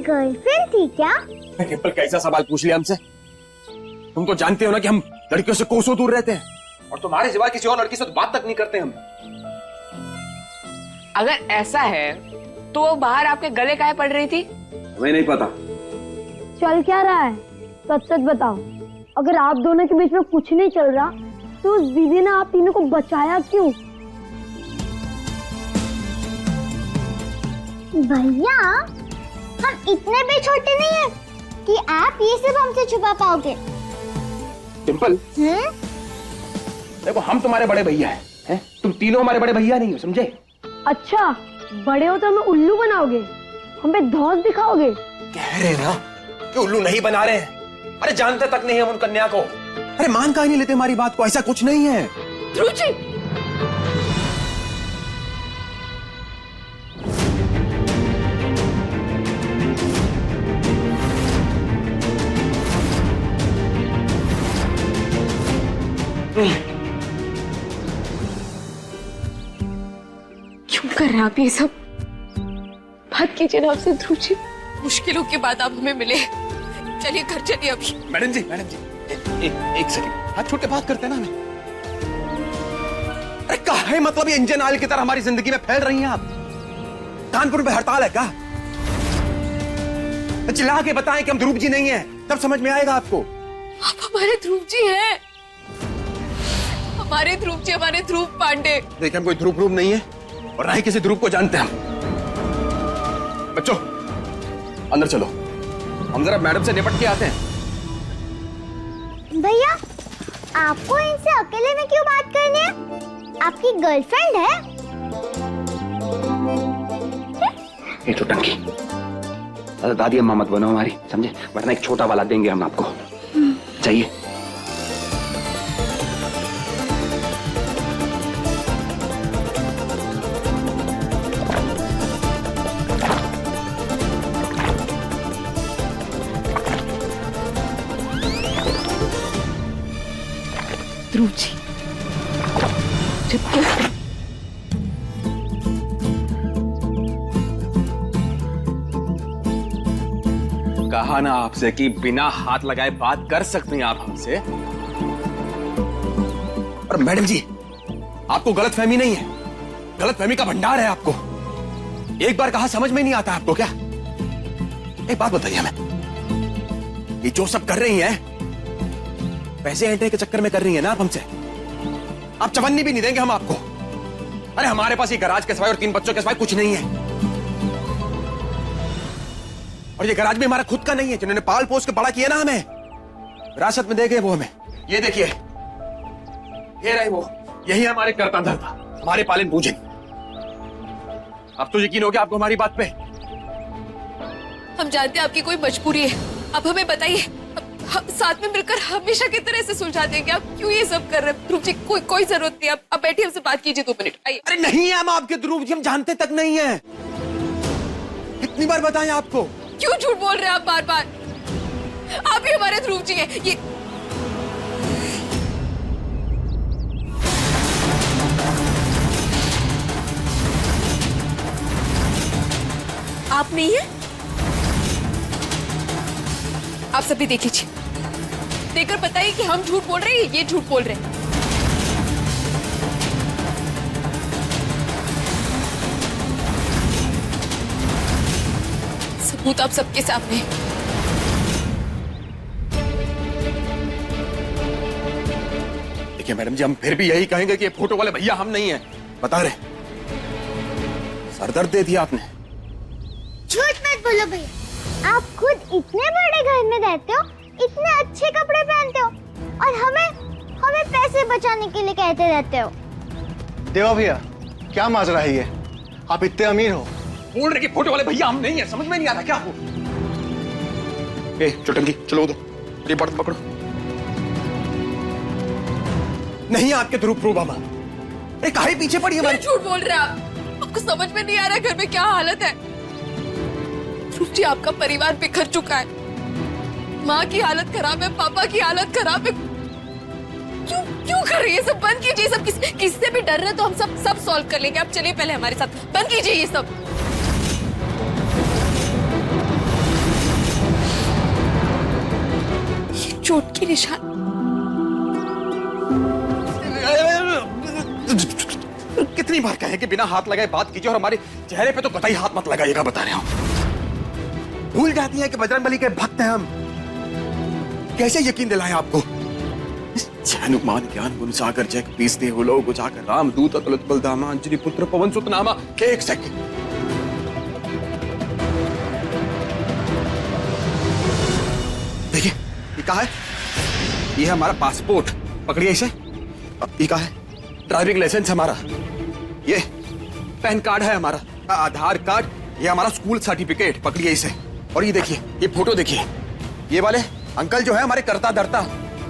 Girlfriend थी क्या? डिम्पल कैसा सवाल पूछ लिया हमसे? तुम तो जानते हो ना कि हम लड़कियों से कोसों दूर रहते हैं और तुम्हारे सिवा किसी और लड़की से तो बात तक नहीं करते हम। अगर ऐसा है तो वो बाहर आपके गले काहे पड़ रही थी? हमें नहीं पता। चल क्या रहा है? सच सच बताओ, अगर आप दोनों के बीच में कुछ नहीं चल रहा तो उस दीदी ने आप तीनों को बचाया क्यों? भैया, हम इतने भी छोटे नहीं हैं कि आप ये सब हमसे छुपा पाओगे। डिम्पल, देखो हम तुम्हारे बड़े भैया हैं, तुम तीनों हमारे बड़े भैया नहीं हो, समझे? अच्छा, बड़े हो तो हमें उल्लू बनाओगे, हमें धौंस दिखाओगे। कह रहे ना कि उल्लू नहीं बना रहे हैं। अरे जानते तक नहीं हम उन कन्या को। अरे मान काहे नहीं लेते हमारी बात को? ऐसा कुछ नहीं है। ध्रुव जी, क्यों कर रहे हैं आप ये सब? बात कीजिए ना आपसे ध्रुव जी। मुश्किलों के बाद आप हमें मिले। चलिए घर चलिए अभी। मैडम जी, एक सेकंड, हाथ छोड़ के बात करते हैं ना हमें। अरे काहे मतलब ये इंजन ऑयल की तरह हमारी जिंदगी में फैल रही हैं आप? कानपुर में हड़ताल है क्या? चिल्ला के बताएं कि हम ध्रुव जी नहीं हैं, तब समझ में आएगा आपको। आप हमारे ध्रुव जी हैं। हमारे ध्रुव जी, हमारे ध्रुव पांडे। देखिए, हम कोई ध्रुव नहीं है और ना ही किसी ध्रुव को जानते हैं हम। बच्चों, अंदर चलो, हम जरा मैडम से निपट के आते हैं। भैया, आपको इनसे अकेले में क्यों बात करनी है? आपकी गर्लफ्रेंड है? ये तो टंकी। दादी अम्मा मत बनो हमारी, समझे? वरना एक छोटा वाला देंगे हम आपको। चाहिए? ध्रुव जी, कहा ना आपसे कि बिना हाथ लगाए बात कर सकते हैं आप हमसे। और मैडम जी, आपको गलतफहमी नहीं है, गलतफहमी का भंडार है आपको। एक बार कहा समझ में नहीं आता आपको क्या? एक बात बताइए हमें, ये जो सब कर रही हैं, पैसे ऐंठने के चक्कर में कर रही है ना आप हमसे? आप चवन्नी भी नहीं देंगे हम आपको। अरे हमारे पास ये गराज के सिवाय और 3 बच्चों के सिवाय कुछ नहीं है। और ये गराज भी हमारा खुद का नहीं है, जिन्होंने पाल पोस के बड़ा किया ना हमें, विरासत में दे गए वो हमें। ये देखिए, ये रहे वो, यही हमारे कर्ता धर्ता, हमारे पालन पूजन। अब तो यकीन हो गया आपको हमारी बात पे? हम जानते हैं आपकी कोई मजबूरी है, अब हमें बताइए। हम साथ में मिलकर हमेशा की तरह से सुलझा देंगे। आप क्यों ये सब कर रहे हैं? ध्रुव जी, कोई जरूरत नहीं। आप बैठिए, हमसे बात कीजिए 2 मिनट। आइए। अरे नहीं है हम आपके ध्रुव जी, हम जानते तक नहीं है। कितनी बार बताएं आपको? क्यों झूठ बोल रहे हैं आप बार बार? आप ही हमारे ध्रुव जी हैं। ये आप नहीं है? आप सभी देख लीजिए, देखकर बताइए कि हम झूठ बोल रहे हैं, ये झूठ बोल रहे हैं। सबूत आप सबके सामने है। देखिए मैडम जी, हम फिर भी यही कहेंगे कि ये फोटो वाले भैया हम नहीं हैं, बता रहे। सरदर्द दे दिया आपने। झूठ मत बोलो भैया, आप खुद इतने बड़े घर में रहते हो, इतने अच्छे कपड़े पहनते हो और हमें पैसे बचाने के लिए कहते रहते हो। देवा भैया, क्या माजरा है ये? आप इतने अमीर हो? बोल रहे कि फोटो वाले भैया हम नहीं है, समझ में नहीं आता क्या आपको? ए चुटंगी, चलो उधर, ये बर्तन पकड़ो। नहीं आपके ध्रुव प्रूफ हम। अरे काहे पीछे पड़ी हमारे? झूठ बोल रहे हैं आप। आपको समझ में नहीं आ रहा घर में क्या हालत है? ध्रुव जी, आपका परिवार बिखर चुका है। माँ की हालत खराब है, पापा की हालत खराब है। क्यों कर रही है? सब बंद कीजिए। सब किससे भी डर रहे तो हम सब सॉल्व कर लेंगे। आप चलिए पहले हमारे साथ, बंद कीजिए ये सब। चोट के निशान। कितनी बार कहें कि बिना हाथ लगाए बात कीजिए, और हमारे चेहरे पे तो कतई हाथ मत लगाइएगा, बता रहे हो। भूल जाती है कि बजरंगबली के भक्त हैं हम। कैसे यकीन दिलाएं आपको? हनुमान ज्ञान गुण सागर जग पीसते हो लोग जाकर राम दूत अतुलित बलधामा अंजलि पुत्र पवन सुत नामा। एक सेकंड, देखिए ये कहा है, ये है हमारा पासपोर्ट, पकड़िए इसे। ये कहा है ड्राइविंग लाइसेंस हमारा, ये पैन कार्ड है हमारा, आधार कार्ड, ये हमारा स्कूल सर्टिफिकेट, पकड़िए इसे। और ये देखिए, ये फोटो देखिए, ये वाले अंकल जो है हमारे करता धरता,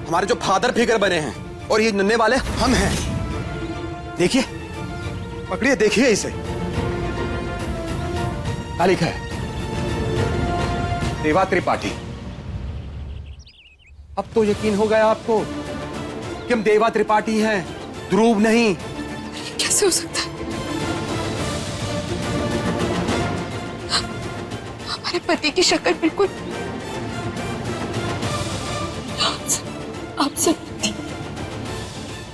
हमारे जो फादर फिगर बने हैं, और ये नन्हे वाले हम हैं। देखिए, पकड़िए, देखिए इसे। क्या लिखा है? देवा त्रिपाठी। अब तो यकीन हो गया आपको कि हम देवा त्रिपाठी हैं, ध्रुव नहीं। कैसे हो सकता है? हमारे पति की शक्ल बिल्कुल आपसे।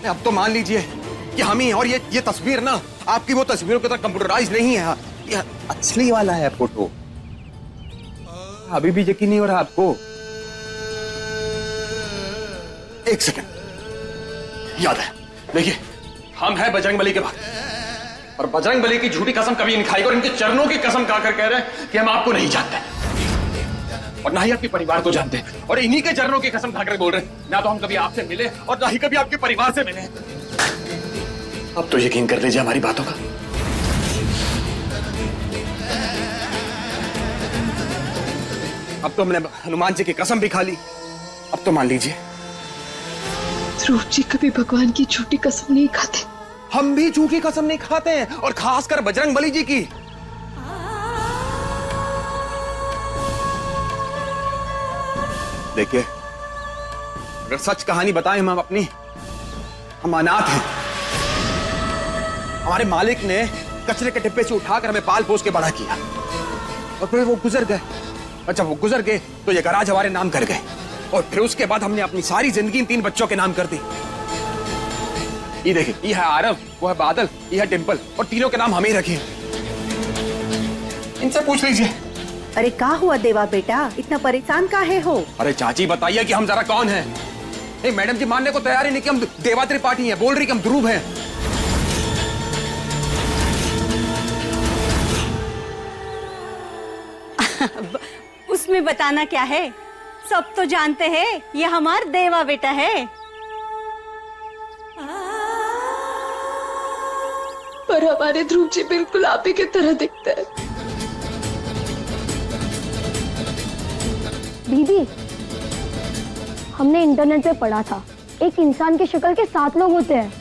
अब तो मान लीजिए कि हम ही, और ये तस्वीर ना आपकी वो तस्वीरों की तरह कंप्यूटराइज नहीं है, ये असली वाला है फोटो। अभी भी यकीन नहीं हो रहा आपको? एक सेकंड, याद है, देखिए हम हैं बजरंगबली के भक्त, और बजरंगबली की झूठी कसम कभी नहीं खाएगी, और इनके चरणों की कसम खाकर कह रहे हैं कि हम आपको नहीं जानते, और ना ही आपके परिवार को जानते हैं, और इन्हीं के चरणों की कसम खाकर बोल रहे हैं ना तो हम कभी आपसे मिले और ना ही कभी आपके परिवार से मिले। अब तो यकीन कर लीजिए हमारी बातों का। अब तो हमने हनुमान जी की कसम भी खा ली, अब तो मान लीजिए। ध्रुव जी कभी भगवान की झूठी कसम नहीं खाते। हम भी झूठी कसम नहीं खाते हैं, और खासकर बजरंगबली जी की। देखिए, अगर सच कहानी बताएं हम अपनी, हम अनाथ हैं। हमारे मालिक ने कचरे के डिब्बे से उठाकर हमें पाल पोस के बड़ा किया, और फिर वो गुजर गए, और जब वो गुजर गए तो ये गराज हमारे नाम कर गए, और फिर उसके बाद हमने अपनी सारी जिंदगी इन 3 बच्चों के नाम कर दी। ये देखिए, ये है आरव, वो है बादल, ये है डिंपल, और तीनों के नाम हमें ही रखे। इनसे पूछ लीजिए। अरे क्या हुआ देवा बेटा, इतना परेशान काहे हो? अरे चाची बताइए कि हम जरा कौन हैं? नहीं, मैडम जी मानने को तैयार ही नहीं कि हम देवा त्रिपाठी हैं, बोल रही कि हम ध्रुव हैं। उसमें बताना क्या है, सब तो जानते हैं ये हमारा देवा बेटा है। पर हमारे ध्रुव जी बिल्कुल आप ही की तरह दिखते हैं। दीदी, हमने इंटरनेट पे पढ़ा था एक इंसान की शक्ल के 7 लोग होते हैं।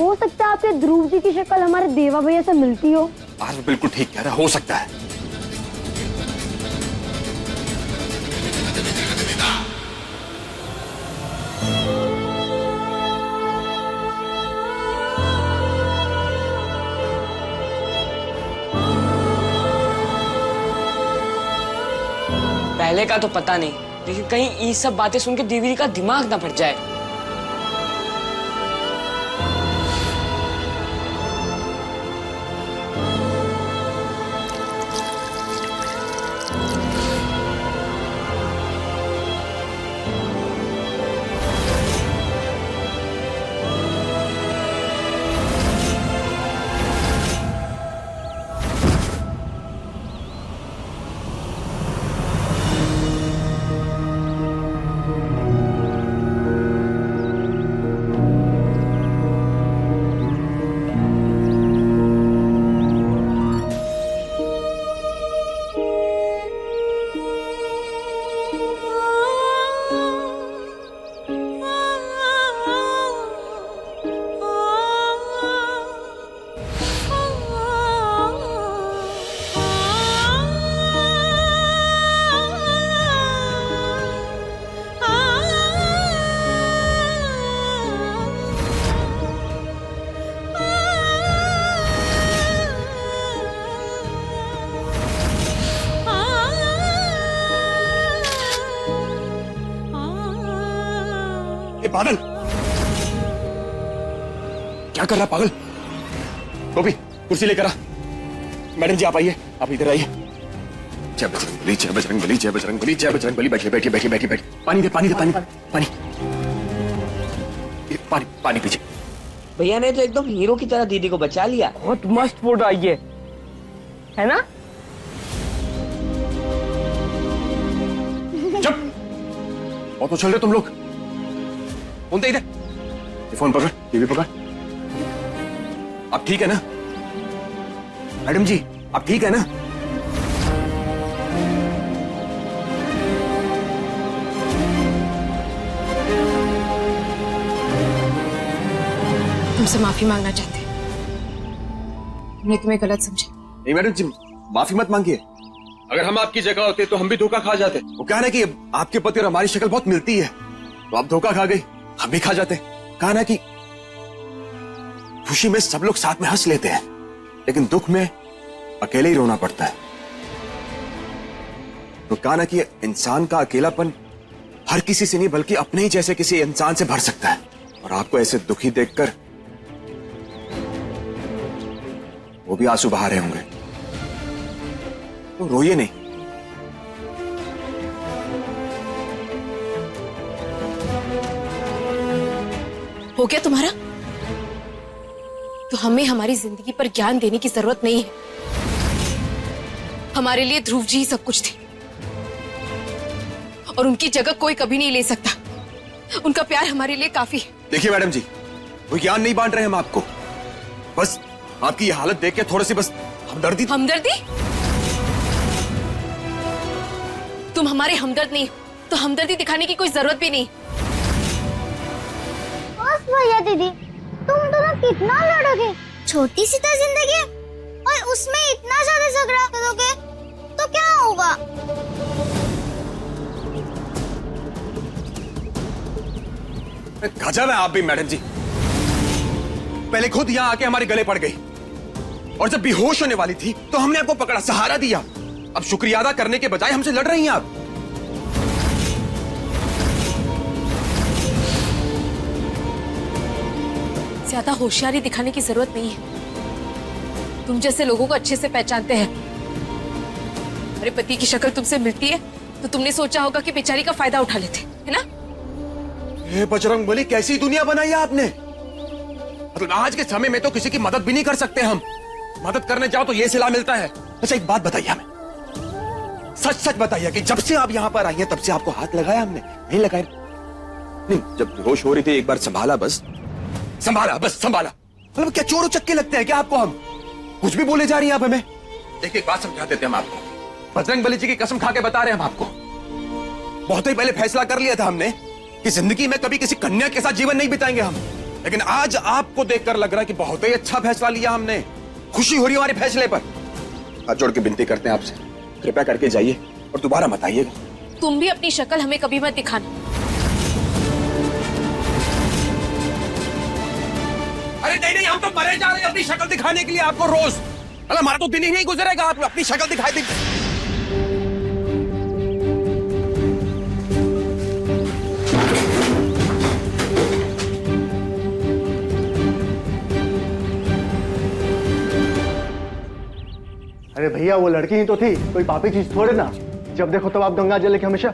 हो सकता है आपके ध्रुव जी की शक्ल हमारे देवा भैया से मिलती हो। आज बिल्कुल ठीक कह रहा है, हो सकता है। पहले का तो पता नहीं, लेकिन कहीं ये सब बातें सुन के देवी का दिमाग ना फट जाए। क्या कर रहा पागल? गोपी कुर्सी लेकर आ। मैडम जी आप आइए, आप इधर आइए। जय बजरंगबली, जय बजरंगबली, जय बजरंगबली, जय बजरंगबली। बैठिए बैठिए बैठिए बैठिए बैठिए। पानी दे पानी दे पानी पानी पानी पानी पीछे। भैया ने तो एकदम हीरो की तरह दीदी को बचा लिया। बहुत मस्त फोटो आई है ना? चुप, बहुत उछल रहे तुम लोग। फोन दे इधर, ये फोन पकड़, टीवी पकड़। आप ठीक है ना मैडम जी? आप ठीक है ना? तुमसे माफी मांगना चाहते हैं, हमने तुम्हें गलत समझा। नहीं मैडम जी, माफी मत मांगिए। अगर हम आपकी जगह होते तो हम भी धोखा खा जाते। वो क्या है कि आपके पति और हमारी शक्ल बहुत मिलती है, तो आप धोखा खा गई, हम भी खा जाते। कहा ना कि खुशी में सब लोग साथ में हंस लेते हैं, लेकिन दुख में अकेले ही रोना पड़ता है। तो कहा ना कि इंसान का अकेलापन हर किसी से नहीं बल्कि अपने ही जैसे किसी इंसान से भर सकता है। और आपको ऐसे दुखी देखकर वो भी आंसू बहा रहे होंगे, तो रोइए नहीं। हो गया तुम्हारा? तो हमें हमारी जिंदगी पर ज्ञान देने की जरूरत नहीं है। हमारे लिए ध्रुव जी ही सब कुछ थे और उनकी जगह कोई कभी नहीं ले सकता। उनका प्यार हमारे लिए काफी है। देखिए मैडम जी, कोई ज्ञान नहीं बांट रहे हम आपको, बस आपकी ये हालत देख के थोड़ी सी बस हमदर्दी। हमदर्दी? तुम हमारे हमदर्द नहीं हो तो हमदर्दी दिखाने की कोई जरूरत भी नहीं। बस भैया दीदी, तुम दोनों कितना लड़ोगे? छोटी सी तो जिंदगी है और उसमें इतना ज्यादा झगड़ा करोगे तो क्या होगा? गजब है आप भी मैडम जी। पहले खुद यहां आके हमारे गले पड़ गई और जब बेहोश होने वाली थी तो हमने आपको पकड़ा, सहारा दिया। अब शुक्रिया अदा करने के बजाय हमसे लड़ रही हैं आप। ज्यादा होशियारी दिखाने की जरूरत नहीं है। तुम जैसे लोगों को अच्छे से पहचानते हैं। अरे पति की शक्ल तुमसे मिलती है तो तुमने सोचा होगा कि बेचारी का फायदा उठा लेते, है ना? हे बजरंगबली, कैसी दुनिया बनाई है आपने। मतलब आज के समय में तो किसी की मदद भी नहीं कर सकते हम। मदद करने जाओ तो ये सिला मिलता है। अच्छा एक बात बताइए हमें, सच सच बताइए कि जब से आप यहाँ पर आई हैं तब से आपको हाथ लगाया हमने? नहीं लगाया? नहीं, जब बेहोश हो रही थी एक बार संभाला, बस संभाला, बस संभाला। मतलब क्या चोर उचक्के लगते हैं क्या आपको हम? कुछ भी बोले जा रही हैं आप हमें। एक बात समझा देते हम आपको, बजरंगबली जी की कसम खा के बता रहे हैं हम आपको। बहुत ही पहले फैसला कर लिया था हमने कि जिंदगी में कभी किसी कन्या के साथ जीवन नहीं बिताएंगे हम, लेकिन आज आपको देखकर लग रहा है कि बहुत ही अच्छा फैसला लिया हमने। खुशी हो रही है हमारे फैसले पर। हाथ जोड़ के विनती करते हैं आपसे, कृपया करके जाइए और दोबारा मत आइएगा। तुम भी अपनी शक्ल हमें कभी मत दिखाना। अरे नहीं नहीं, हम तो मरे जा रहे हैं अपनी शक्ल दिखाने के लिए आपको रोज। अरे हमारा तो दिन ही नहीं गुजरेगा आप अपनी शक्ल दिखाई देंगे। अरे भैया वो लड़की ही तो थी, कोई पापी चीज थोड़े ना। जब देखो तब आप गंगा जल लेके हमेशा।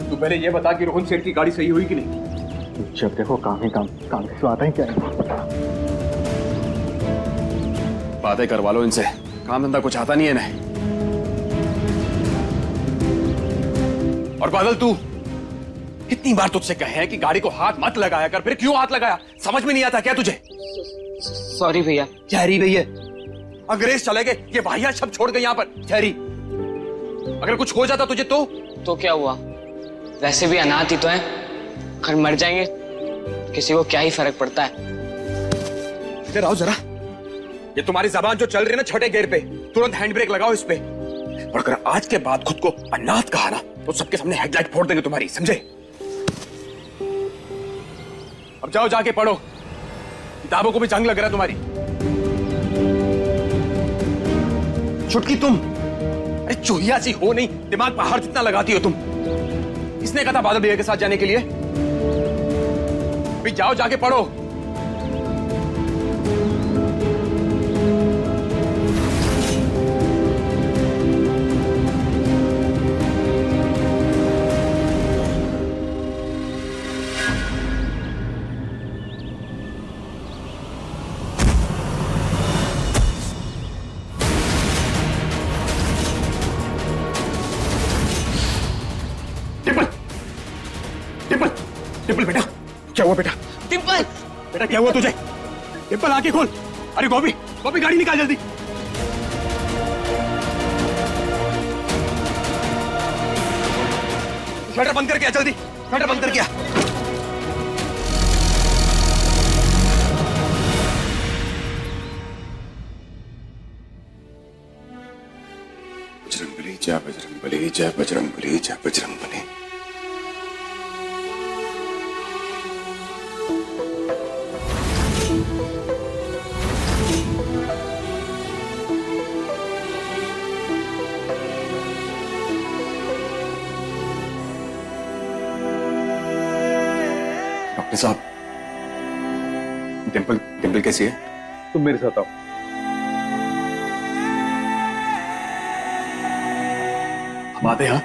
तू पहले ये बता कि रोहन सेठ की गाड़ी सही हुई कि नहीं? जब देखो काम ही काम, काम के आता ही क्या है। बातें करवा लो इनसे, काम धंधा कुछ आता नहीं है ना। और बादल तू, कितनी बार तुझसे कहे हैं कि गाड़ी को हाथ मत लगाया कर, फिर क्यों हाथ लगाया? समझ में नहीं आता क्या तुझे? सॉरी भैया। ठहरी भैया, अंग्रेज चले गए, ये वाहियात शब्द छोड़ गए यहाँ पर। ठहरी, अगर कुछ हो जाता तुझे तो क्या हुआ? वैसे भी अनाथ ही तो है, अगर मर जाएंगे किसी को क्या ही फर्क पड़ता है। इधर आओ जरा। ये तुम्हारी जबान जो चल रही है ना छठे गियर पे, तुरंत हैंड ब्रेक लगाओ इस पे। और अगर आज के बाद खुद को अनाथ कहा ना तो सबके सामने हेडलाइट फोड़ देंगे तुम्हारी, समझे? अब जाओ जाके पढ़ो, किताबों को भी जंग लग रहा है तुम्हारी। छुटकी तुम, अरे चूहिया सी हो नहीं, दिमाग पहाड़ जितना लगाती हो तुम। किसने कहा था बादल भैया के साथ जाने के लिए? अभी जाओ जाके पढ़ो। डिम्पल, डिम्पल बेटा, क्या हुआ बेटा? डिम्पल, बेटा क्या हुआ तुझे? डिम्पल आंखें खोल। अरे गोपी, गोपी गाड़ी निकाल जल्दी। शटर बंद करके आ जल्दी, शटर बंद करके आ। बजरंगबली जय बजरंगबली जय बजरंगबली जय बजरंगबली। डॉक्टर साहब, डिम्पल डिम्पल कैसी है? तुम मेरे साथ आओ। हम आते हैं। हाँ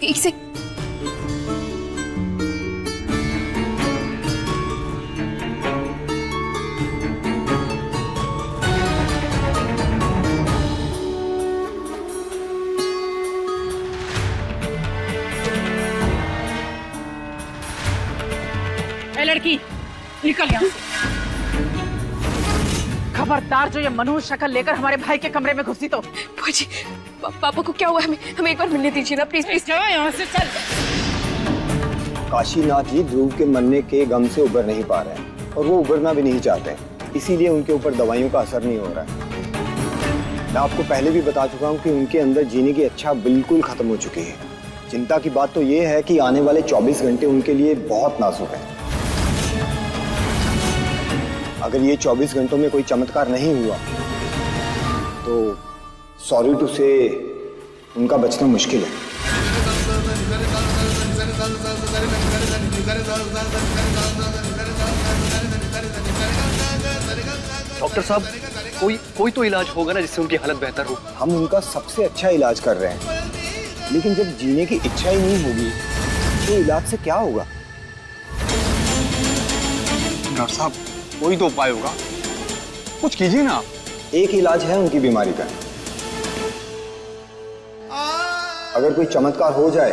एक से ए लड़की, निकल यहाँ से। खबरदार, जो ये मनहूस शक्ल लेकर हमारे भाई के कमरे में घुसी तो। बुआ जी, पापा को क्या हुआ? हमें एक बार मिलने दीजिए ना प्लीज प्लीज। चलो यहाँ से, चल। काशीनाथ जी ध्रुव के मरने के गम से उबर नहीं पा रहे हैं और वो उबरना भी नहीं चाहते हैं, इसीलिए उनके ऊपर दवाइयों का असर नहीं हो रहा है। मैं आपको पहले भी बता चुका हूँ कि उनके अंदर जीने की इच्छा बिल्कुल खत्म हो चुकी है। चिंता की बात तो ये है कि आने वाले 24 घंटे उनके लिए बहुत नाजुक हैं। अगर ये 24 घंटों में कोई चमत्कार नहीं हुआ तो सॉरी टू से उनका बचना मुश्किल है। डॉक्टर साहब, कोई तो इलाज होगा ना जिससे उनकी हालत बेहतर हो। हम उनका सबसे अच्छा इलाज कर रहे हैं, लेकिन जब जीने की इच्छा ही नहीं होगी तो इलाज से क्या होगा? डॉक्टर साहब, कोई तो उपाय होगा, कुछ कीजिए ना। एक इलाज है उनकी बीमारी का। अगर कोई चमत्कार हो जाए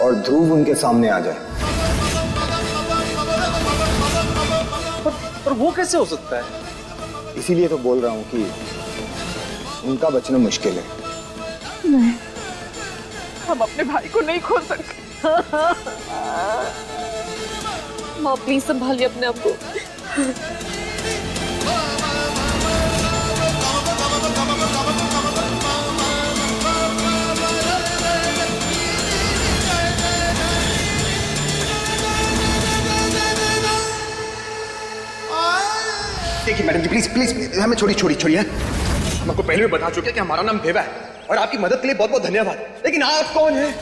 और ध्रुव उनके सामने आ जाए। पर वो कैसे हो सकता है? इसीलिए तो बोल रहा हूं कि उनका बचना मुश्किल है। नहीं, हम अपने भाई को नहीं खो सकते। माँ प्लीज संभालिए अपने आप को। देखिए मैडम जी, प्लीज प्लीज हमें छोड़िए। हम आपको पहले भी बता चुके हैं कि हमारा नाम देवा है और आपकी मदद के लिए बहुत बहुत धन्यवाद। लेकिन आप कौन हैं?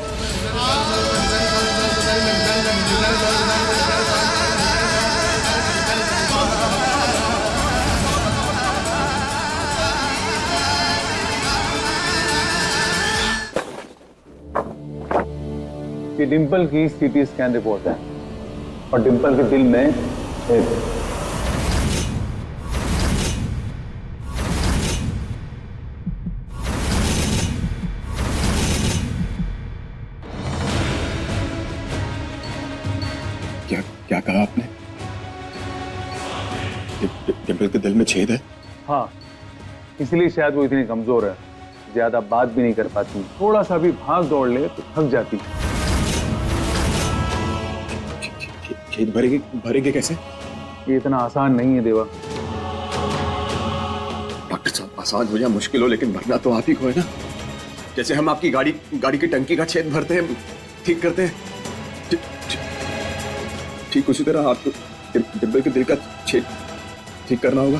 कि डिम्पल की सीटी स्कैन रिपोर्ट है और डिम्पल के दिल में एक क्या कहा आपने? डिम्पल के दिल में छेद है? हाँ, इसलिए शायद वो इतनी कमजोर है, ज्यादा बात भी नहीं कर पाती। थोड़ा सा भी भाग दौड़ ले तो थक जाती। छेद भरेंगे कैसे? ये इतना आसान नहीं है देवा। डॉक्टर साहब, आसान हो या मुश्किल हो, लेकिन भरना तो आप ही को है ना। जैसे हम आपकी गाड़ी की टंकी का छेद भरते हैं, ठीक करते हैं, ठीक उसी तरह आपको डिम्पल के दिल का छेद ठीक करना होगा।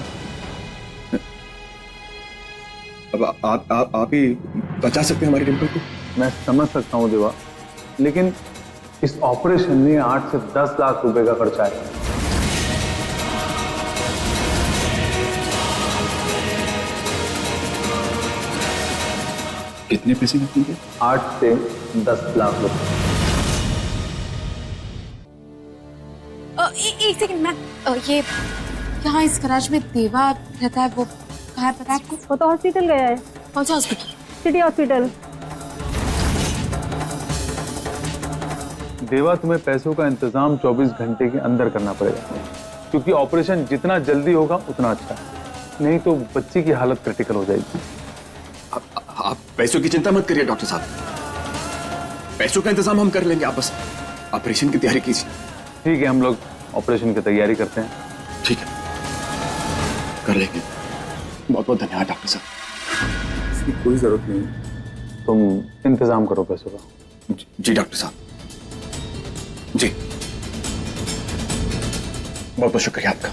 अब आप ही बचा सकते हैं हमारी डिम्पल को। मैं समझ सकता हूँ देवा, लेकिन इस ऑपरेशन में 8 से 10 लाख रुपए का खर्चा है। कितने पैसे लगेंगे? 8 से 10 लाख रुपए। एक सेकंड मैम, ये यहाँ इस गैराज में देवा रहता है, वो कहाँ है पता है आपको? वो तो हॉस्पिटल गया है। कौन सा हॉस्पिटल? City hospital. देवा, तुम्हें पैसों का इंतजाम 24 घंटे के अंदर करना पड़ेगा, क्योंकि ऑपरेशन जितना जल्दी होगा उतना अच्छा है, नहीं तो बच्ची की हालत क्रिटिकल हो जाएगी। आप पैसों की चिंता मत करिए डॉक्टर साहब, पैसों का इंतजाम हम कर लेंगे, आप बस ऑपरेशन की तैयारी कीजिए। ठीक है, हम लोग ऑपरेशन की तैयारी करते हैं। ठीक है, कर लेंगे। बहुत बहुत धन्यवाद डॉक्टर साहब। इसकी कोई जरूरत नहीं है। तुम इंतजाम करो पैसों का। जी डॉक्टर साहब, जी बहुत बहुत शुक्रिया आपका।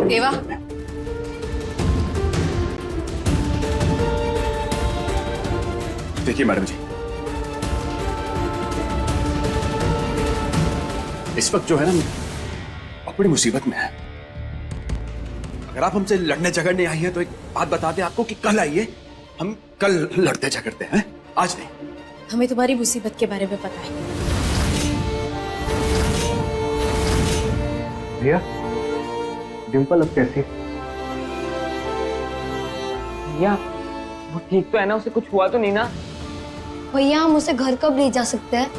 देवा, देखिए मैडम जी, इस वक्त जो है ना, आप बड़ी मुसीबत में है। अगर आप हमसे लड़ने झगड़ने आई है तो एक बात बता दें आपको कि कल आइए, हम कल लड़ते झगड़ते हैं, आज नहीं। हमें तुम्हारी मुसीबत के बारे में पता है। भैया, डिम्पल अब कैसी? भैया वो ठीक तो है ना, उसे कुछ हुआ तो नहीं ना? भैया, हम उसे घर कब ले जा सकते हैं?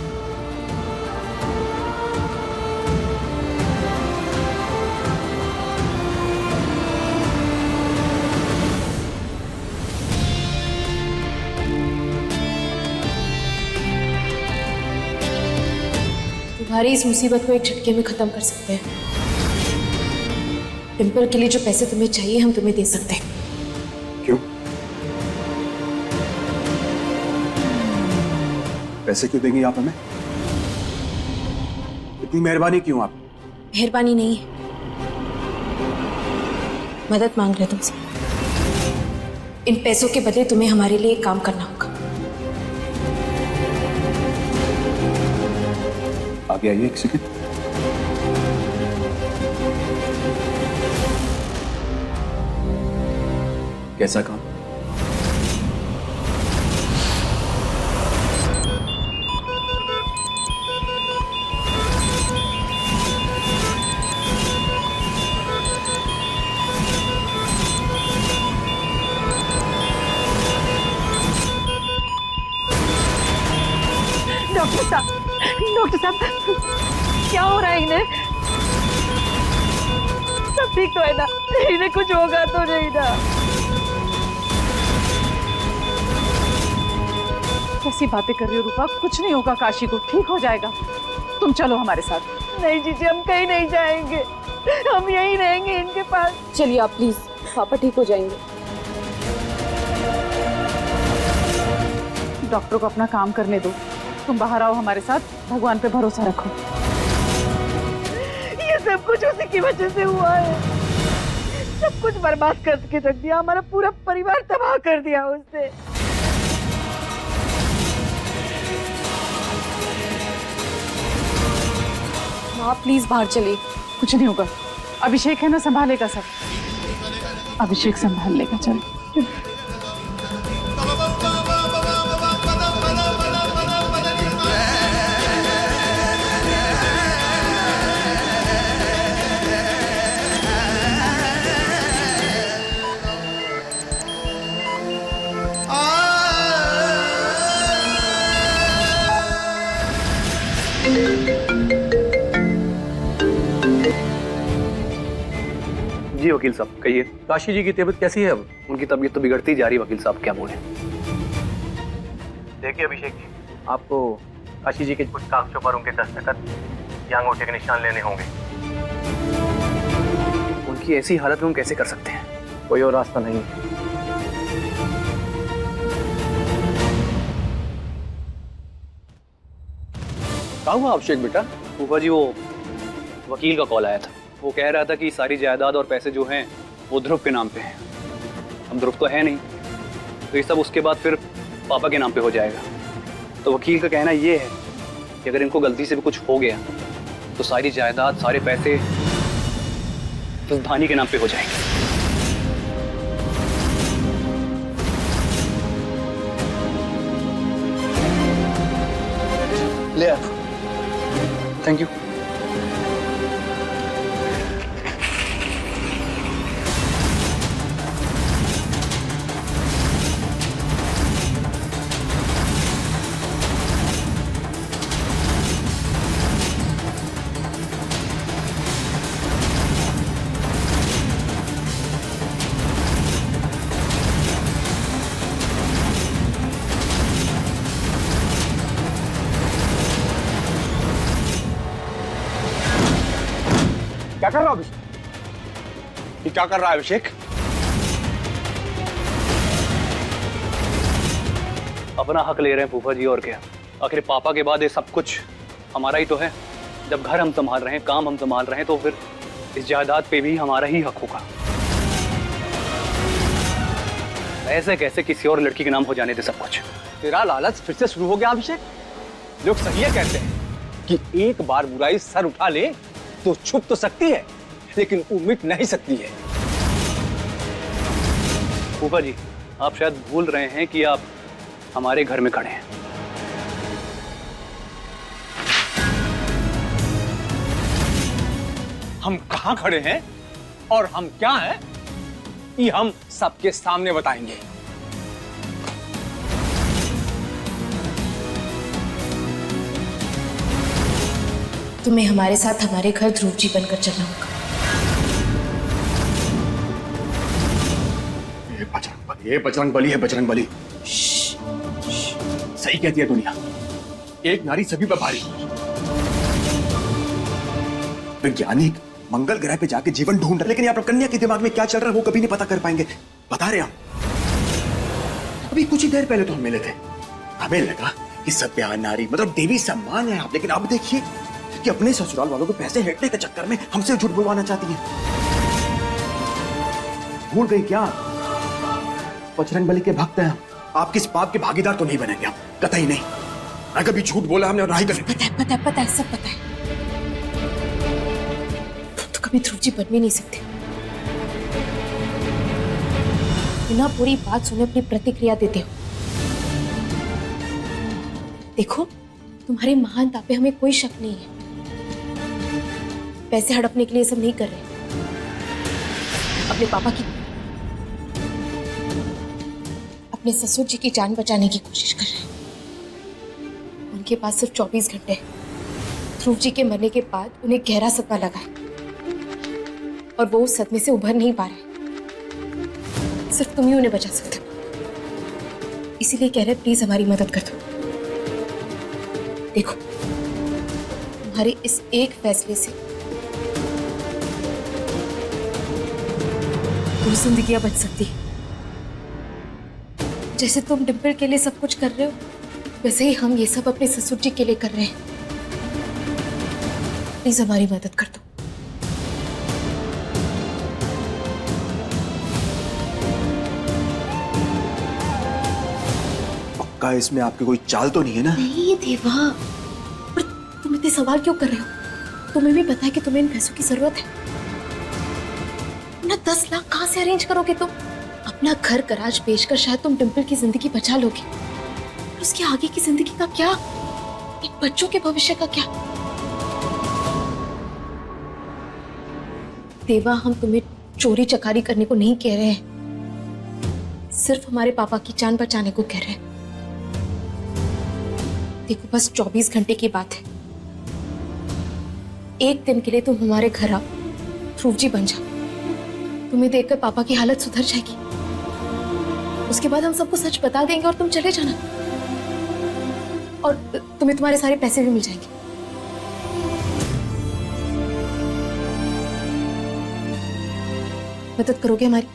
तुम्हारी इस मुसीबत को एक झटके में खत्म कर सकते हैं। डिम्पल के लिए जो पैसे तुम्हें चाहिए हम तुम्हें दे सकते हैं। क्यों? पैसे क्यों देंगी आप हमें? इतनी मेहरबानी क्यों आप? मेहरबानी नहीं है, मदद मांग रहे तुमसे। इन पैसों के बदले तुम्हें हमारे लिए एक काम करना होगा। आगे आइए एक सेकंड। कैसा काम? डॉक्टर साहब, क्या हो रहा है इन्हें? सब ठीक तो है ना? इन्हें कुछ होगा तो नहीं ना? कैसी बातें कर रही हो रूपा? कुछ नहीं होगा, काशी को ठीक हो जाएगा। तुम चलो हमारे साथ। नहीं जीजी, हम कहीं नहीं जाएंगे, हम यहीं रहेंगे इनके पास। चलिए आप प्लीज, पापा ठीक हो जाएंगे। डॉक्टर को अपना काम करने दो, तुम बाहर आओ हमारे साथ, भगवान पे भरोसा रखो। ये सब कुछ उसी की वजह से हुआ है, सब कुछ बर्बाद करके रख दिया, हमारा पूरा परिवार तबाह कर दिया उसने। आप प्लीज बाहर चलिए। कुछ नहीं होगा, अभिषेक है ना, संभालेगा सब। अभिषेक संभाल लेगा, चलो। जी वकील साहब, कहिए। काशी जी की तबीयत कैसी है अब? उनकी तबीयत तो बिगड़ती जा रही है वकील साहब, क्या बोले। देखिए अभिषेक जी, आपको काशी जी के कुछ कागजों पर उनके दस्तखत या अंगूठे के निशान लेने होंगे। उनकी ऐसी हालत में हम कैसे कर सकते हैं? कोई और रास्ता नहीं है। क्या हुआ अभिषेक बेटा? फूफा जी, वो वकील का कॉल आया था। वो कह रहा था कि सारी जायदाद और पैसे जो हैं वो ध्रुव के नाम पे हैं। अब ध्रुव तो है नहीं, तो ये सब उसके बाद फिर पापा के नाम पे हो जाएगा। तो वकील का कहना ये है कि अगर इनको गलती से भी कुछ हो गया तो सारी जायदाद, सारे पैसे तो धानी के नाम पे हो जाएंगे। ले आ। Thank you. क्या कर रहा है अभिषेक? ये क्या कर रहा है अभिषेक? अपना हक ले रहे हैं फूफा जी, और क्या। आखिर पापा के बाद ये सब कुछ हमारा ही तो है। जब घर हम संभाल रहे हैं, काम हम संभाल रहे हैं, तो फिर इस जायदाद पे भी हमारा ही हक होगा। ऐसे कैसे किसी और लड़की के नाम हो जाने दे सब कुछ। तेरा लालच फिर से शुरू हो गया अभिषेक। लोग सही है कहते हैं कि एक बार बुराई सर उठा ले तो छुप तो सकती है, लेकिन वो मिट नहीं सकती है। फूफा जी, आप शायद भूल रहे हैं कि आप हमारे घर में खड़े हैं। हम कहां खड़े हैं और हम क्या हैं, ये हम सबके सामने बताएंगे। तुम्हें हमारे साथ हमारे घर ध्रुव जी बनकर चलना होगा। ये बजरंग बली है, बजरंग बली। सही कहती है दुनिया, एक नारी सभी पर भारी। वैज्ञानिक मंगल ग्रह पे जाके जीवन ढूंढ रहे, लेकिन यहाँ पर कन्या के दिमाग में क्या चल रहा है वो कभी नहीं पता कर पाएंगे। बता रहे हम, अभी कुछ ही देर पहले तो हम मिले थे, हमें लगा कि सभ्य नारी मतलब देवी सम्मान है आप, लेकिन अब देखिए कि अपने ससुराल वालों को पैसे हेटने के चक्कर में हमसे झूठ बुलवाना चाहती है। भूल गई क्या? बजरंग बली के भक्त हैं, आपके इस पाप के भागीदार तो नहीं बनेंगे हम, कतई नहीं। अगर कभी झूठ बोला हमने और राही कर पता है सब पता है। तो कभी ध्रुव जी बन भी नहीं सकते। बिना पूरी बात सुने अपनी प्रतिक्रिया देते हो। देखो, तुम्हारी महानता पे हमें कोई शक नहीं है। पैसे हड़पने के लिए सब नहीं कर रहे। अपने पापा की, अपने ससुर जी की जान बचाने की कोशिश कर रहे हैं। उनके पास सिर्फ 24 घंटे हैं। ध्रुव जी के मरने के बाद उन्हें गहरा सदमा लगा है और वो उस सदमे से उभर नहीं पा रहे। सिर्फ तुम ही उन्हें बचा सकते हो, इसीलिए कह रहे प्लीज हमारी मदद कर दो। देखो, तुम्हारे इस एक फैसले से पूरी जिंदगियां बच सकती है। जैसे तुम डिम्पल के लिए सब कुछ कर रहे हो, वैसे ही हम ये सब अपने ससुर जी के लिए कर रहे हैं। प्लीज हमारी मदद कर दो। पक्का इसमें आपकी कोई चाल तो नहीं है ना? नहीं देवा, पर तुम इतने सवाल क्यों कर रहे हो? तुम्हें भी पता है कि तुम्हें इन पैसों की जरूरत है ना। 10 लाख कहां से अरेंज करोगे तुम? अपना घर गराज बेचकर शायद तुम डिम्पल की जिंदगी बचा लोगे, पर उसके आगे की जिंदगी का क्या? इन बच्चों के भविष्य का क्या? देवा, हम तुम्हें चोरी चकारी करने को नहीं कह रहे हैं, सिर्फ हमारे पापा की जान बचाने को कह रहे हैं। देखो, बस 24 घंटे की बात है। एक दिन के लिए तुम हमारे घर आओ, ध्रुव जी बन जाओ। तुम्हें देखकर पापा की हालत सुधर जाएगी। उसके बाद हम सबको सच बता देंगे और तुम चले जाना, और तुम्हें तुम्हारे सारे पैसे भी मिल जाएंगे। मदद करोगे हमारी?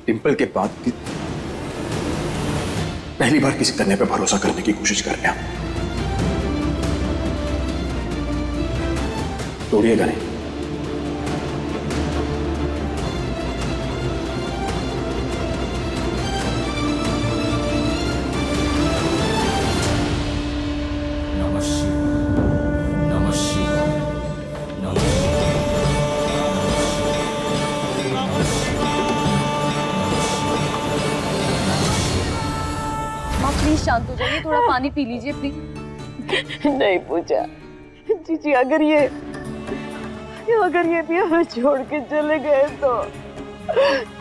डिंपल के बाद पहली बार किसी कन्या पे भरोसा करने की कोशिश कर रहे हैं। तोड़िएगा नहीं। प्लीज शांत हो जाइए, थोड़ा पानी पी लीजिए प्लीज। नहीं पूजा, जीजी अगर ये भी हमें छोड़ के चले गए तो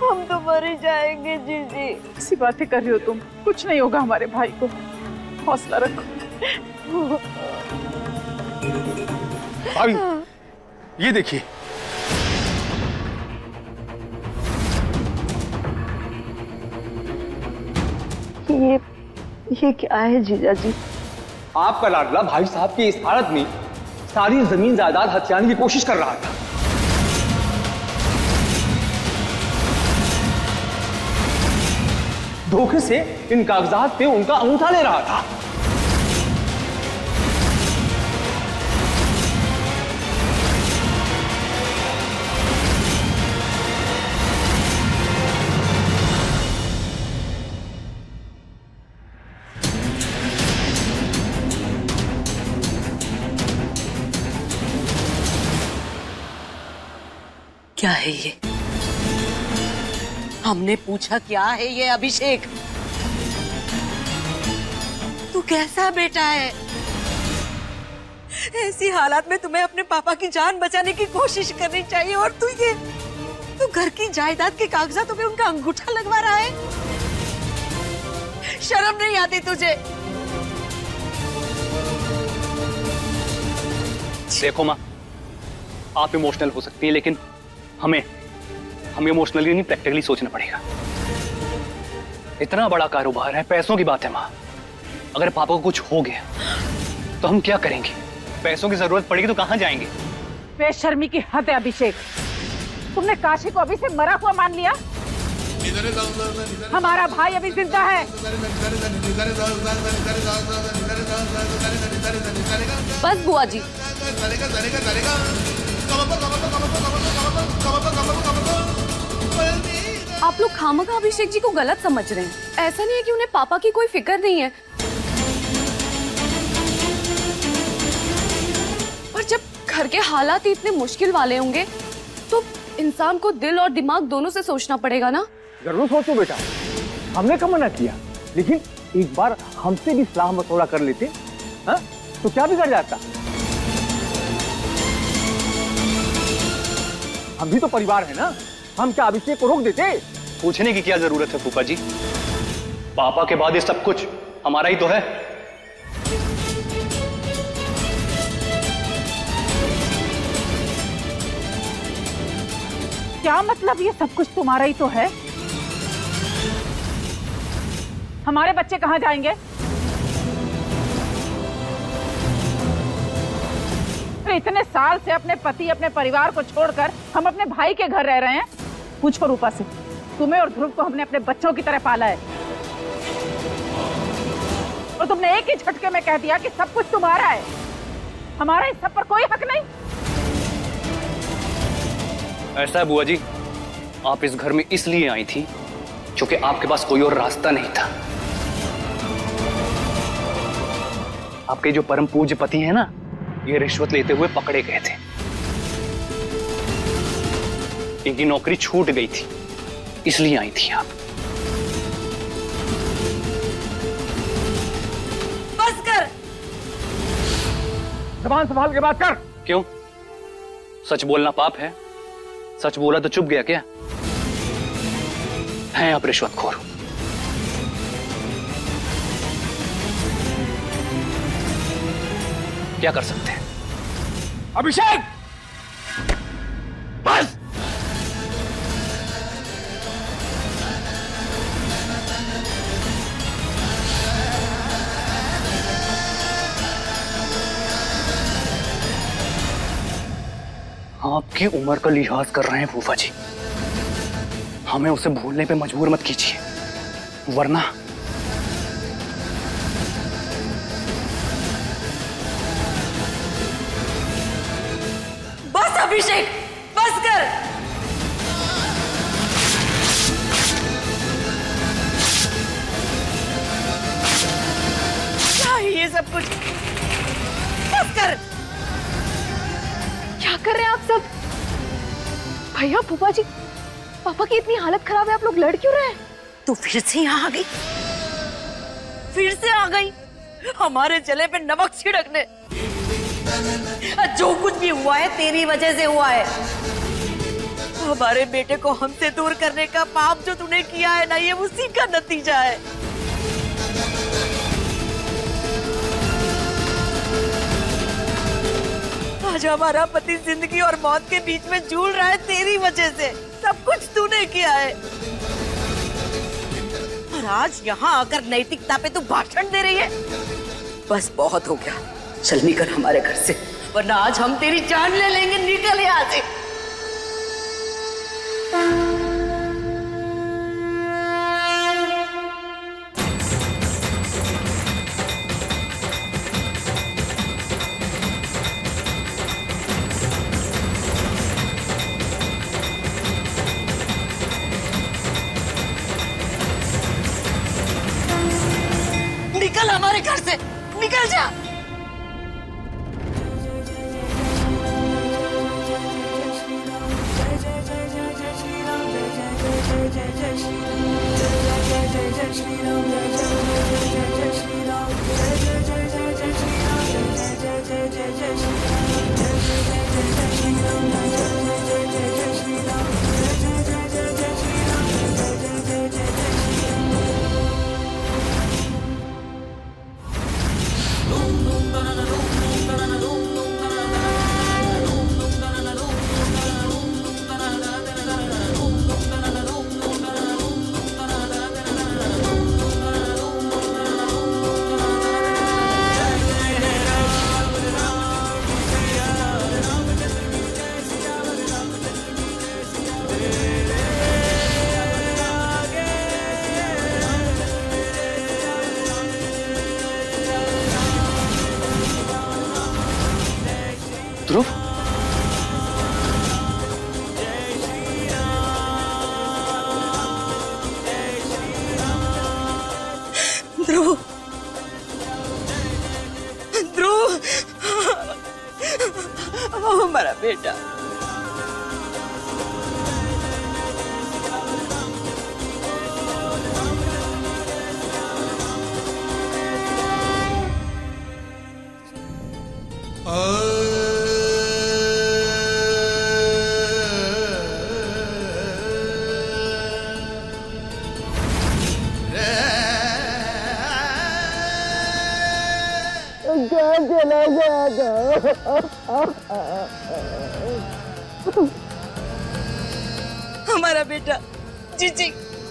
हम तो मर ही जाएंगे जीजी। ऐसी बातें कर रही हो तुम, कुछ नहीं होगा हमारे भाई को, हौसला रखो। भाभी ये देखिए, ये क्या है जीजा जी? आपका लाडला भाई साहब की इस हालत में सारी जमीन जायदाद हथियाने की कोशिश कर रहा था। धोखे से इन कागजात पे उनका अंगूठा ले रहा था। क्या है ये? हमने पूछा क्या है ये अभिषेक? तू कैसा बेटा है? ऐसी हालात में तुम्हें अपने पापा की जान बचाने की कोशिश करनी चाहिए और तू घर की जायदाद के कागजातों पे उनका अंगूठा लगवा रहा है। शर्म नहीं आती तुझे? देखो माँ, आप इमोशनल हो सकती है, लेकिन हमें इमोशनली नहीं प्रैक्टिकली सोचना पड़ेगा। इतना बड़ा कारोबार है, पैसों की बात है माँ। अगर पापा को कुछ हो गया तो हम क्या करेंगे? पैसों की जरूरत पड़ेगी तो कहाँ जाएंगे? बेशर्मी की हद है अभिषेक, तुमने काशी को अभी से मरा हुआ मान लिया। हमारा भाई अभी जिंदा है। बस बुआ जी, आप लोग खामखा अभिषेक जी को गलत समझ रहे हैं। ऐसा नहीं है कि उन्हें पापा की कोई फिक्र नहीं है, पर जब घर के हालात ही इतने मुश्किल वाले होंगे तो इंसान को दिल और दिमाग दोनों से सोचना पड़ेगा ना। जरूर सोचो बेटा, हमने कब मना किया, लेकिन एक बार हमसे भी सलाह मशवरा कर लेते, हाँ? तो क्या बिगड़ जाता? हम भी तो परिवार है ना, हम क्या अभिषेक को रोक देते? पूछने की क्या जरूरत है फूफा जी? पापा के बाद ये सब कुछ हमारा ही तो है। क्या मतलब ये सब कुछ तुम्हारा ही तो है? हमारे बच्चे कहाँ जाएंगे? इतने साल से अपने पति अपने परिवार को छोड़कर हम अपने भाई के घर रह रहे हैं। पूछो रूपा से, तुम्हें और ध्रुव को हमने अपने बच्चों की तरह पाला है और तुमने एक ही झटके में कह दिया कि सब कुछ तुम्हारा है, हमारा इस सब पर कोई हक नहीं। ऐसा है बुआ जी, आप इस घर में इसलिए आई थी क्योंकि आपके पास कोई और रास्ता नहीं था। आपके जो परम पूज्य पति है ना, ये रिश्वत लेते हुए पकड़े गए थे। इनकी नौकरी छूट गई थी, इसलिए आई थी आप। बस कर, जबान संभाल के बात कर। क्यों? सच बोलना पाप है? सच बोला तो चुप गया क्या? हैं आप रिश्वतखोर। क्या कर सकते हैं? अभिषेक, बस। आपकी उम्र का लिहाज कर रहे हैं फूफा जी। हमें उसे भूलने पे मजबूर मत कीजिए, वरना बस अभिषेक, बस कर। क्या है ये सब कुछ? बस कर। क्या कर रहे हैं आप सब? भैया, फूफा जी, पापा की इतनी हालत खराब है, आप लोग लड़ क्यों रहे हैं? तू फिर से यहाँ आ गई, फिर से आ गई हमारे जले पे नमक छिड़कने। जो कुछ भी हुआ है तेरी वजह से हुआ है। हमारे बेटे को हमसे दूर करने का पाप जो तूने किया है ना, ये उसी का नतीजा है। आज हमारा पति जिंदगी और मौत के बीच में झूल रहा है तेरी वजह से। सब कुछ तूने किया है और आज यहाँ आकर नैतिकता पे तू भाषण दे रही है। बस बहुत हो गया, चल निकल हमारे घर से, वरना आज हम तेरी जान ले लेंगे। निकल यहाँ से। निकल हमारे घर से, निकल जा। ध्रुव, ध्रुव, ध्रुव, हमारा बेटा। हमारा बेटा जीजी,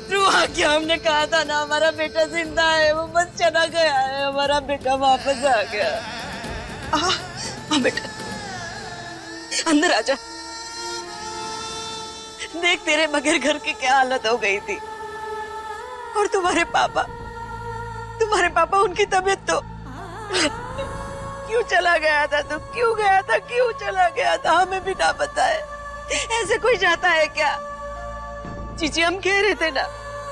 ध्रुव आ गया। हमने कहा था ना हमारा बेटा जिंदा है, वो बस चला गया है। हमारा बेटा वापस आ गया। हाँ बेटा, अंदर आजा। देख तेरे बगैर घर की क्या हालत हो गई थी। और तुम्हारे पापा उनकी तबीयत तो क्यों चला गया था? तू क्यों गया था? क्यों चला गया था हमें भी ना बताए? ऐसे कोई जाता है क्या? जीजी, हम कह रहे थे ना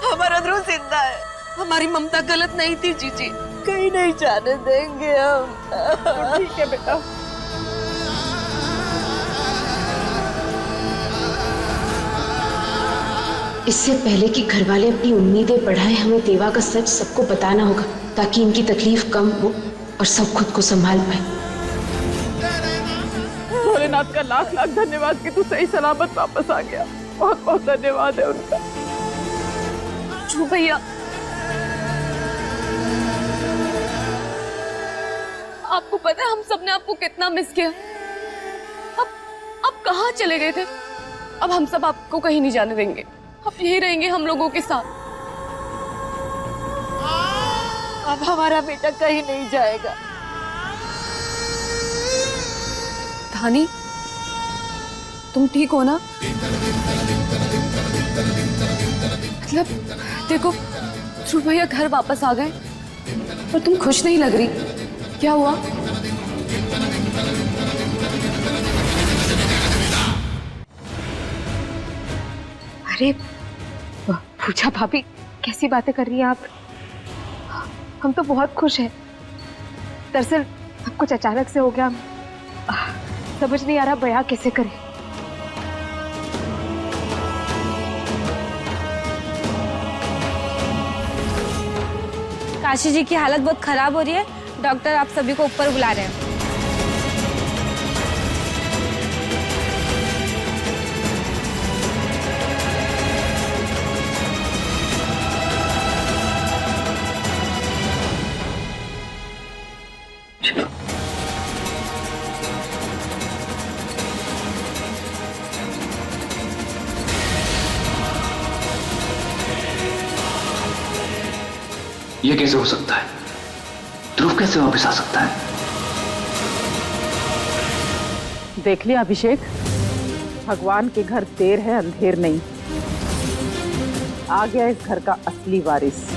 हमारा ध्रुव जिंदा है। हमारी ममता गलत नहीं थी जीजी, कहीं नहीं जाने देंगे हम। तो ठीक है बेटा। इससे पहले कि घर वाले अपनी उम्मीदें बढ़ाएं, हमें देवा का सच सबको बताना होगा ताकि इनकी तकलीफ कम हो और सब खुद को संभाल पाए। भोलेनाथ का लाख लाख धन्यवाद कि तू सही सलामत वापस आ गया। बहुत बहुत धन्यवाद है उनका। छू भैया, आपको पता है हम सबने आपको कितना मिस किया। अब कहाँ चले गए थे? अब हम सब आपको कहीं नहीं जाने देंगे, अब यही रहेंगे हम लोगों के साथ। अब हमारा बेटा कहीं नहीं जाएगा। धानी, तुम ठीक हो ना? मतलब देखो ध्रुव भैया घर वापस आ गए पर तुम खुश नहीं लग रही, क्या हुआ? अरे पूजा भाभी, कैसी बातें कर रही हैं आप? हम तो बहुत खुश हैं। दरअसल सब कुछ अचानक से हो गया, समझ नहीं आ रहा बयां कैसे करें। काशी जी की हालत बहुत खराब हो रही है, डॉक्टर आप सभी को ऊपर बुला रहे हैं। ये कैसे हो सकता है? ध्रुव कैसे वापस आ सकता है? देख लिया अभिषेक, भगवान के घर देर है अंधेर नहीं। आ गया इस घर का असली वारिस।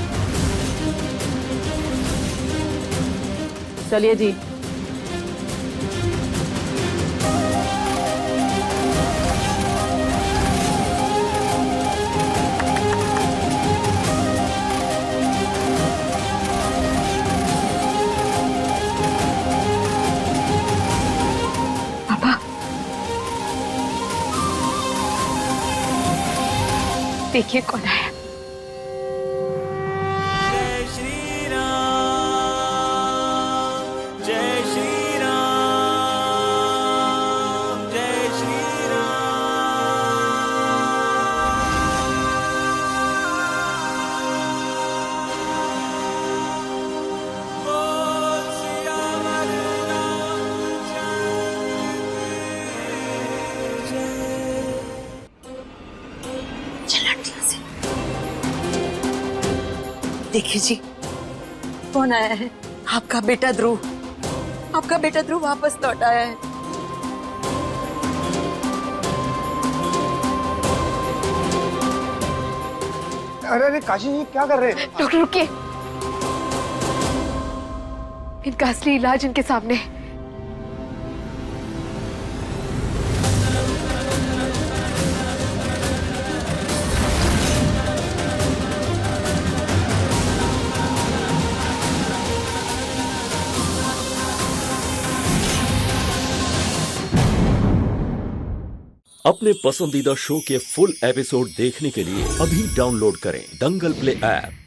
चलिए जी। देखिए कौन आया। जय श्री राम, जय श्री राम, जय श्री राम। बोल सियावर देखिए जी, कौन आया है? आपका बेटा ध्रुव। आपका बेटा ध्रुव वापस लौट आया है। अरे अरे काशी जी क्या कर रहे हैं? डॉक्टर रुकिए, इनका असली इलाज इनके सामने है। अपने पसंदीदा शो के फुल एपिसोड देखने के लिए अभी डाउनलोड करें दंगल प्ले ऐप।